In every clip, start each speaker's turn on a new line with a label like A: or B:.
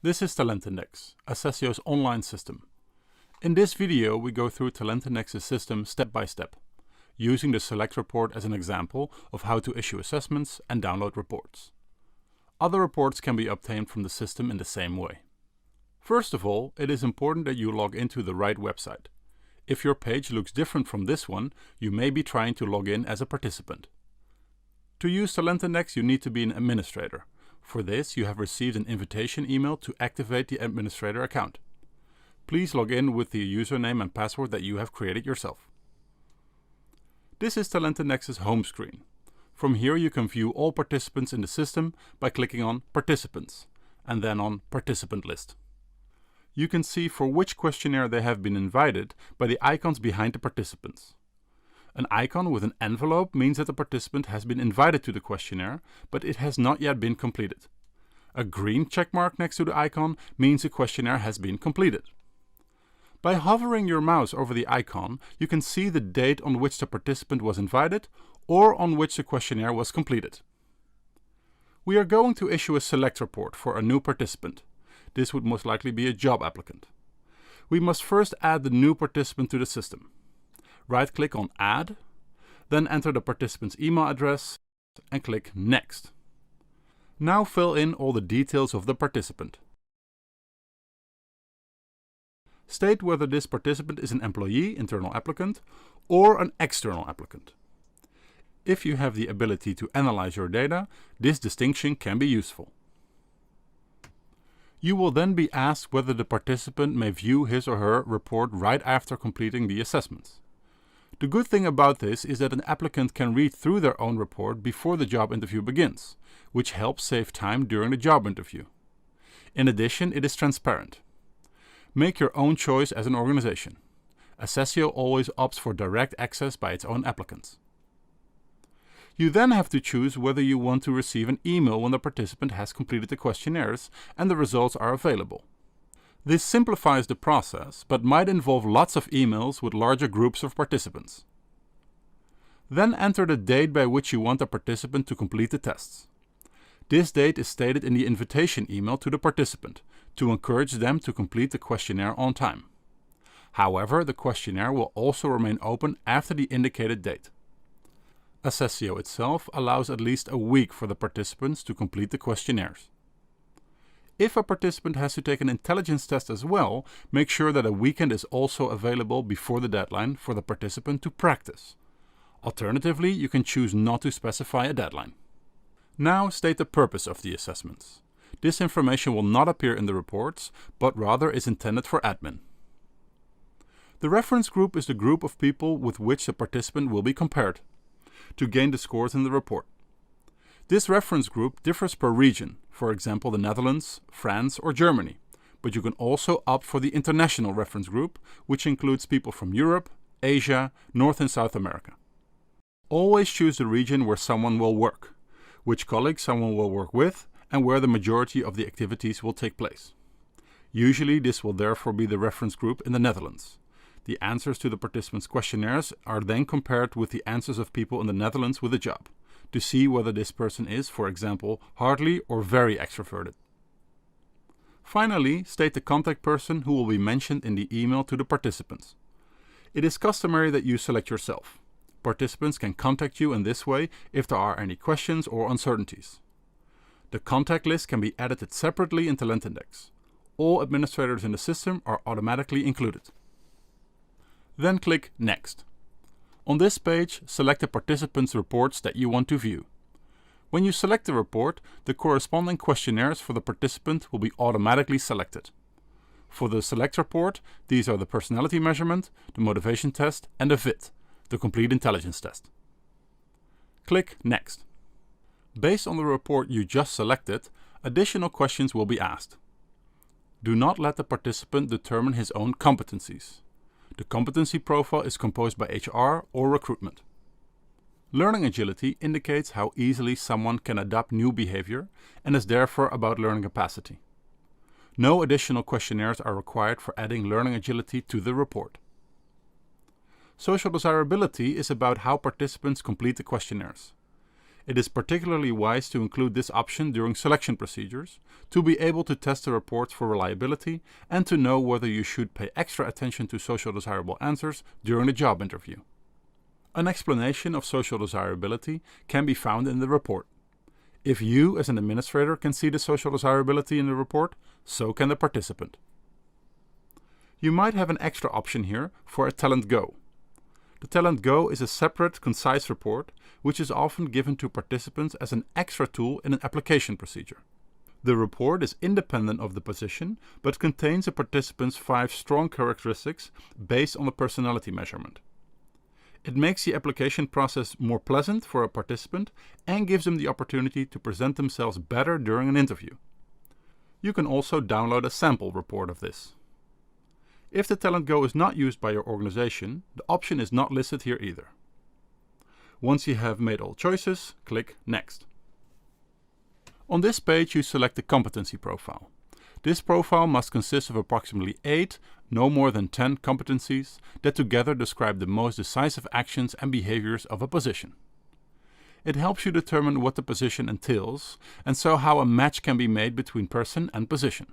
A: This is TalentIndex, Assessio's online system. In this video we go through TalentIndex's system step by step, using the Select report as an example of how to issue assessments and download reports. Other reports can be obtained from the system in the same way. First of all, it is important that you log into the right website. If your page looks different from this one, you may be trying to log in as a participant. To use TalentIndex, you need to be an administrator. For this, you have received an invitation email to activate the administrator account. Please log in with the username and password that you have created yourself. This is TalentIndex's home screen. From here you can view all participants in the system by clicking on Participants and then on Participant List. You can see for which questionnaire they have been invited by the icons behind the participants. An icon with an envelope means that the participant has been invited to the questionnaire, but it has not yet been completed. A green checkmark next to the icon means the questionnaire has been completed. By hovering your mouse over the icon, you can see the date on which the participant was invited or on which the questionnaire was completed. We are going to issue a select report for a new participant. This would most likely be a job applicant. We must first add the new participant to the system. Right-click on Add, then enter the participant's email address and click Next. Now fill in all the details of the participant. State whether this participant is an employee, internal applicant, or an external applicant. If you have the ability to analyze your data, this distinction can be useful. You will then be asked whether the participant may view his or her report right after completing the assessments. The good thing about this is that an applicant can read through their own report before the job interview begins, which helps save time during the job interview. In addition, it is transparent. Make your own choice as an organization. Assessio always opts for direct access by its own applicants. You then have to choose whether you want to receive an email when the participant has completed the questionnaires and the results are available. This simplifies the process, but might involve lots of emails with larger groups of participants. Then enter the date by which you want the participant to complete the tests. This date is stated in the invitation email to the participant to encourage them to complete the questionnaire on time. However, the questionnaire will also remain open after the indicated date. Assessio itself allows at least a week for the participants to complete the questionnaires. If a participant has to take an intelligence test as well, make sure that a weekend is also available before the deadline for the participant to practice. Alternatively, you can choose not to specify a deadline. Now state the purpose of the assessments. This information will not appear in the reports, but rather is intended for admin. The reference group is the group of people with which the participant will be compared to gain the scores in the report. This reference group differs per region, for example the Netherlands, France or Germany, but you can also opt for the international reference group, which includes people from Europe, Asia, North and South America. Always choose the region where someone will work, which colleagues someone will work with, and where the majority of the activities will take place. Usually this will therefore be the reference group in the Netherlands. The answers to the participants' questionnaires are then compared with the answers of people in the Netherlands with a job, to see whether this person is, for example, hardly or very extroverted. Finally, state the contact person who will be mentioned in the email to the participants. It is customary that you select yourself. Participants can contact you in this way if there are any questions or uncertainties. The contact list can be edited separately in TalentIndex. All administrators in the system are automatically included. Then click Next. On this page, select the participants' reports that you want to view. When you select the report, the corresponding questionnaires for the participant will be automatically selected. For the Select report, these are the personality measurement, the motivation test and the VIT, the complete intelligence test. Click Next. Based on the report you just selected, additional questions will be asked. Do not let the participant determine his own competencies. The competency profile is composed by HR or recruitment. Learning agility indicates how easily someone can adopt new behavior and is therefore about learning capacity. No additional questionnaires are required for adding learning agility to the report. Social desirability is about how participants complete the questionnaires. It is particularly wise to include this option during selection procedures, to be able to test the reports for reliability and to know whether you should pay extra attention to social desirable answers during the job interview. An explanation of social desirability can be found in the report. If you, as an administrator, can see the social desirability in the report, so can the participant. You might have an extra option here for a Talent Go. The Talent Go is a separate, concise report which is often given to participants as an extra tool in an application procedure. The report is independent of the position, but contains a participant's 5 strong characteristics based on a personality measurement. It makes the application process more pleasant for a participant and gives them the opportunity to present themselves better during an interview. You can also download a sample report of this. If the Talent Go is not used by your organization, the option is not listed here either. Once you have made all choices, click Next. On this page you select the competency profile. This profile must consist of approximately 8, no more than 10 competencies that together describe the most decisive actions and behaviors of a position. It helps you determine what the position entails and so how a match can be made between person and position.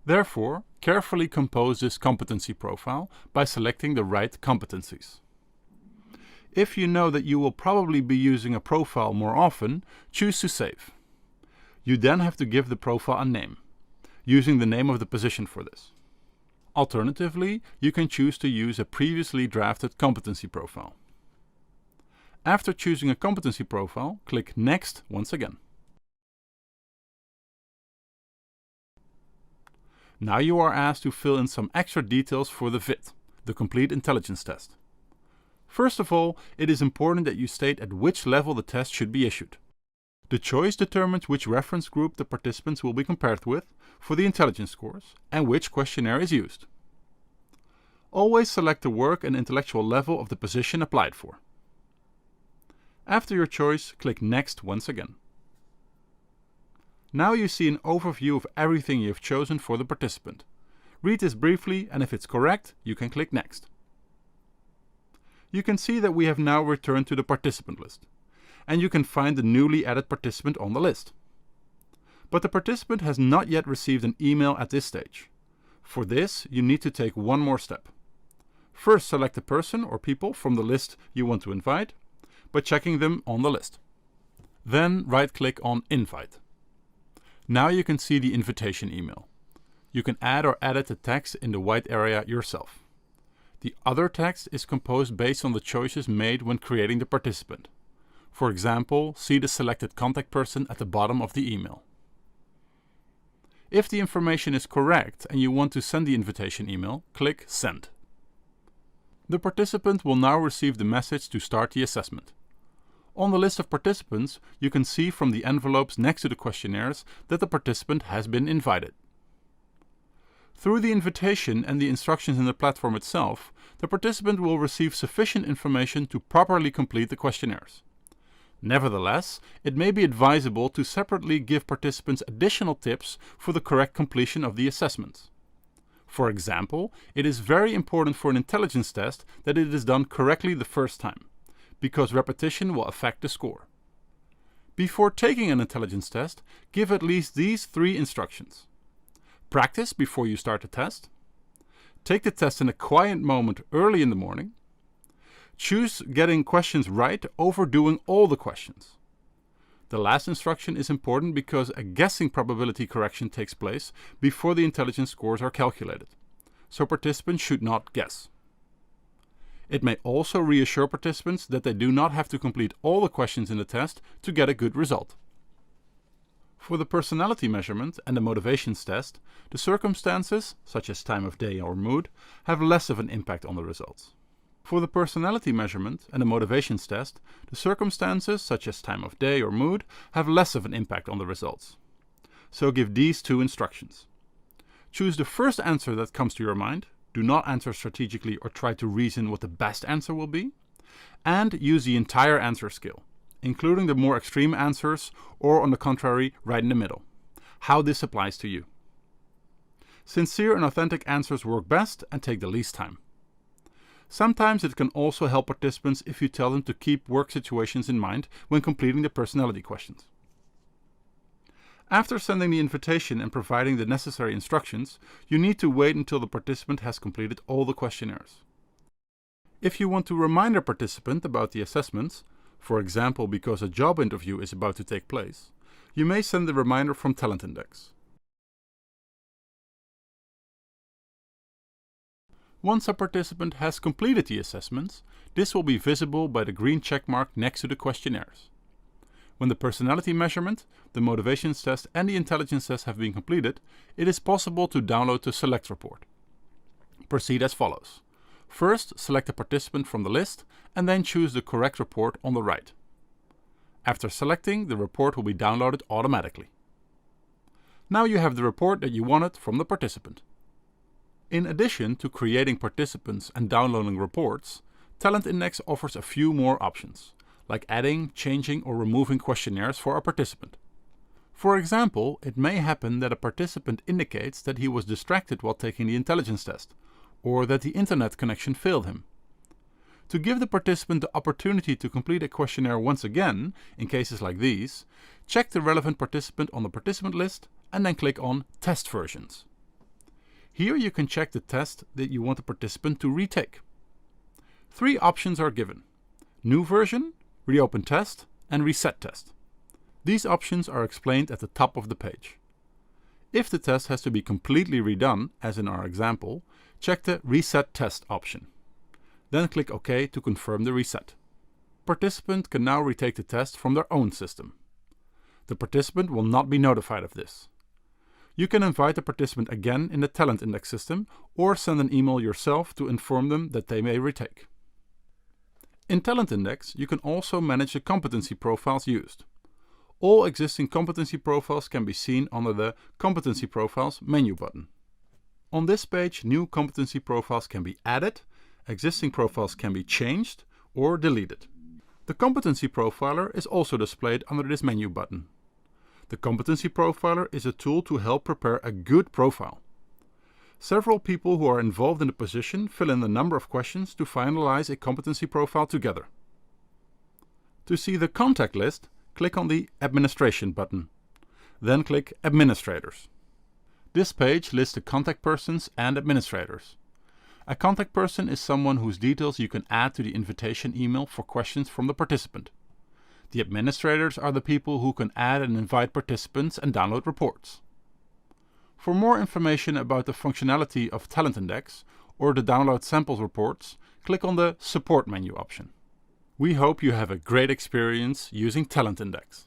A: Therefore, carefully compose this competency profile by selecting the right competencies. If you know that you will probably be using a profile more often, choose to save. You then have to give the profile a name, using the name of the position for this. Alternatively, you can choose to use a previously drafted competency profile. After choosing a competency profile, click Next once again. Now you are asked to fill in some extra details for the VIT, the Complete Intelligence Test. First of all, it is important that you state at which level the test should be issued. The choice determines which reference group the participants will be compared with for the intelligence scores and which questionnaire is used. Always select the work and intellectual level of the position applied for. After your choice, click Next once again. Now you see an overview of everything you have chosen for the participant. Read this briefly, and if it's correct, you can click Next. You can see that we have now returned to the participant list, and you can find the newly added participant on the list. But the participant has not yet received an email at this stage. For this, you need to take one more step. First, select a person or people from the list you want to invite by checking them on the list. Then right-click on Invite. Now you can see the invitation email. You can add or edit the text in the white area yourself. The other text is composed based on the choices made when creating the participant. For example, see the selected contact person at the bottom of the email. If the information is correct and you want to send the invitation email, click Send. The participant will now receive the message to start the assessment. On the list of participants, you can see from the envelopes next to the questionnaires that the participant has been invited. Through the invitation and the instructions in the platform itself, the participant will receive sufficient information to properly complete the questionnaires. Nevertheless, it may be advisable to separately give participants additional tips for the correct completion of the assessments. For example, it is very important for an intelligence test that it is done correctly the first time, because repetition will affect the score. Before taking an intelligence test, give at least these 3 instructions. Practice before you start the test. Take the test in a quiet moment early in the morning. Choose getting questions right over doing all the questions. The last instruction is important because a guessing probability correction takes place before the intelligence scores are calculated, so participants should not guess. It may also reassure participants that they do not have to complete all the questions in the test to get a good result. For the personality measurement and the motivations test, the circumstances, such as time of day or mood, have less of an impact on the results. For the personality measurement and the motivations test, the circumstances, such as time of day or mood, have less of an impact on the results. So give these 2 instructions. Choose the first answer that comes to your mind. Do not answer strategically or try to reason what the best answer will be. And use the entire answer scale, including the more extreme answers or, on the contrary, right in the middle. How this applies to you. Sincere and authentic answers work best and take the least time. Sometimes it can also help participants if you tell them to keep work situations in mind when completing the personality questions. After sending the invitation and providing the necessary instructions, you need to wait until the participant has completed all the questionnaires. If you want to remind a participant about the assessments, for example because a job interview is about to take place, you may send the reminder from TalentIndex. Once a participant has completed the assessments, this will be visible by the green check mark next to the questionnaires. When the personality measurement, the motivations test and the intelligence test have been completed, it is possible to download the select report. Proceed as follows. First, select a participant from the list and then choose the correct report on the right. After selecting, the report will be downloaded automatically. Now you have the report that you wanted from the participant. In addition to creating participants and downloading reports, TalentIndex offers a few more options, like adding, changing or removing questionnaires for a participant. For example, it may happen that a participant indicates that he was distracted while taking the intelligence test, or that the internet connection failed him. To give the participant the opportunity to complete a questionnaire once again, in cases like these, check the relevant participant on the participant list and then click on Test Versions. Here you can check the test that you want the participant to retake. 3 options are given: New Version, Reopen Test and Reset Test. These options are explained at the top of the page. If the test has to be completely redone, as in our example, check the Reset Test option. Then click OK to confirm the reset. Participant can now retake the test from their own system. The participant will not be notified of this. You can invite the participant again in the TalentIndex system or send an email yourself to inform them that they may retake. In TalentIndex, you can also manage the competency profiles used. All existing competency profiles can be seen under the Competency Profiles menu button. On this page, new competency profiles can be added, existing profiles can be changed or deleted. The Competency Profiler is also displayed under this menu button. The Competency Profiler is a tool to help prepare a good profile. Several people who are involved in the position fill in a number of questions to finalize a competency profile together. To see the contact list, click on the Administration button. Then click Administrators. This page lists the contact persons and administrators. A contact person is someone whose details you can add to the invitation email for questions from the participant. The administrators are the people who can add and invite participants and download reports. For more information about the functionality of TalentIndex or the download samples reports, click on the Support menu option. We hope you have a great experience using TalentIndex.